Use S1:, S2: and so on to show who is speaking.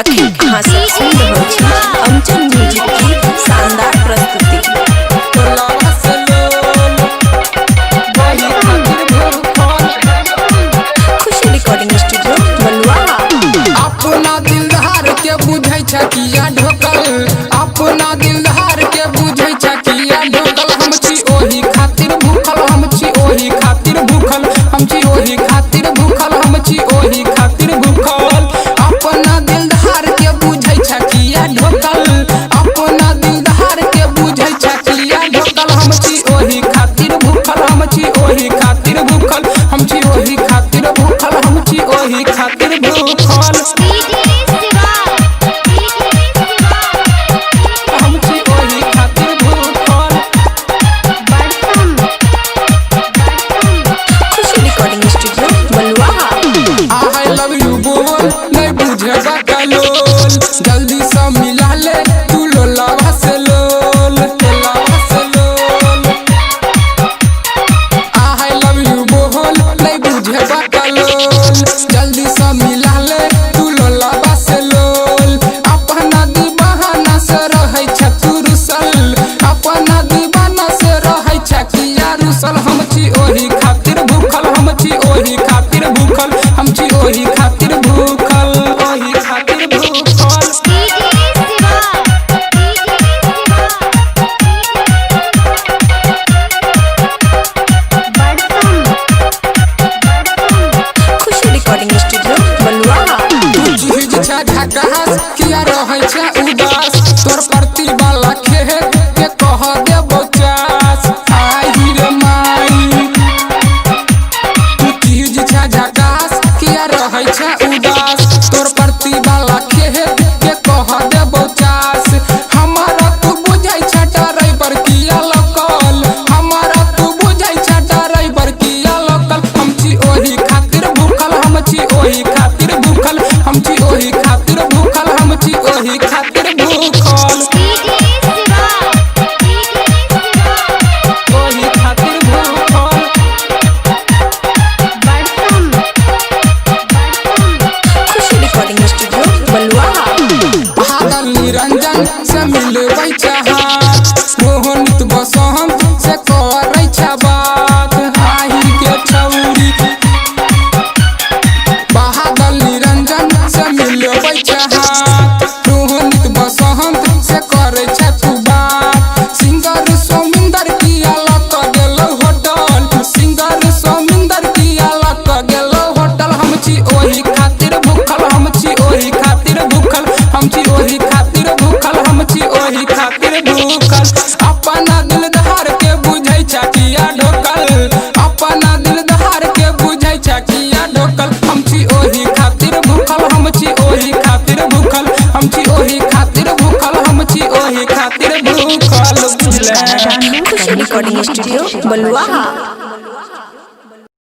S1: अखिल अहाँ सब सुन रहल छी अमचन म्यूजिक की शानदार प्रस्तुति। खुशी रिकॉर्डिंग स्टूडियो बलुआहा।
S2: अपना दिलदार के बुझै छ किया ढोकल, अपना दिलदार के बुझै छ किया ढोकल। हम छी ओही खातिर भूखल, हम छी ओही खातिर भूखल, हम छी ओही खातिर भूखल, हम छी ओही खातिर भूखल। अपना दिलदार के बुझै छ किया ढोकल, अपना दिलदार के बुझै छ किया ढोकल। हम छी ओही खातिर भूखल, हम छी ओही खातिर भूखल, हम छी ओही खातिर भूखल, हम छी ओही खातिर भूखल। जल्दी से मिला ले तू लोलावा से लोल, लोलावा से लोल। आई लव यू बोल नहीं बुझे बकलोल। जल्दी से मिला ले तू लोलावा से लोल। अपना दीवाना से रहै छ तू रुसल, अपना दीवाना से रहै छ किया रुसल। हम छी ओही खातिर भूखल, हम छी ओही खातिर भूखल, हम छी ओही खातिर भूखल, ओही खातिर भूखल। झकास किया रहै छ उदास, तोर प्रति वाला खेत के कह देबो चास। आई रे माई तू चीज छ झकास किया रहै छ उदास, तोर प्रति वाला खेत के कह देबो चास। हमारा तू बुझै छ ड्राइवर किया लोकल, हमारा तू बुझै छ ड्राइवर किया लोकल। हम छी ओही खातिर भूखल, हम छी ओही खातिर भूखल, हम छी ओही खातिर भूखल, हम छी ओही खातिर भूखल, ओही खातिर भूखल।
S1: खुशी रिकॉर्डिंग स्टूडियो बलुआहा।
S2: बादल निरंजन से मिलबै छ हाथ, मोहनित बसंत से करै छ बात। आही के छौरी बादल निरंजन से मिलबै छ हाथ, मोहनित बसंत से करै छ तू बात। सिंगर सोमिंदर किया लक गेलो होटल, सिंगर सोमिंदर किया लक गेलो होटल। हम छी ओही खातिर भूखल, हम छी ओही खातिर भूखल, हम छी ओही खातिर भूखल, हम छी ओही खातिर भूखल। अपना दिलदार के बुझै छ किया ढोकल, अपना दिलदार के बुझै छ किया ढोकल। हम छी ओही खातिर भूखल, हम छी ओही खातिर भूखल, हम छी ओही खातिर भूखल, हम छी ओही खातिर भूखल। बुझले
S1: खुशी रिकॉर्डिंग स्टूडियो बलुआहा।